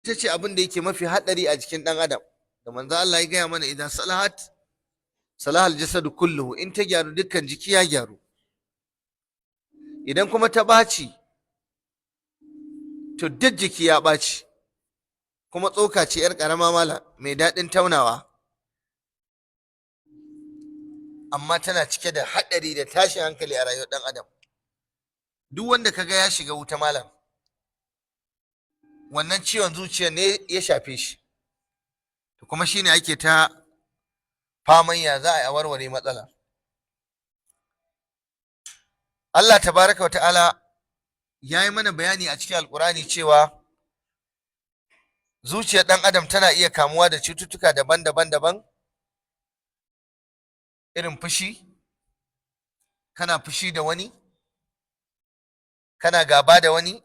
ita ce abin da yake mafi haɗari a jikin ɗan adam, da manzo Allah ya gaya mana idan salahat salahal jasadu kulluhu, in ta gyaru dukkan jiki ya gyaru, idan kuma ta ɓaci to duk jiki ya ɓaci. Kuma tsoka ce yar ƙarama mala mai daɗin taunawa, amma tana cike da haɗari da tashin hankali a rayuwar ɗan adam. Duk wanda kaga ya shiga wuta malam, wannan ciwon zuciya ne ya shafe shi, kuma shine ake ta faman ya za a warware matsala. Allah tabaraka wa ta'ala ya yi mana bayani a cikin alkurani cewa zuciyar ɗan adam tana iya kamuwa da cututtuka daban-daban, irin fushi, kana fushi da wani, kana gaba da wani,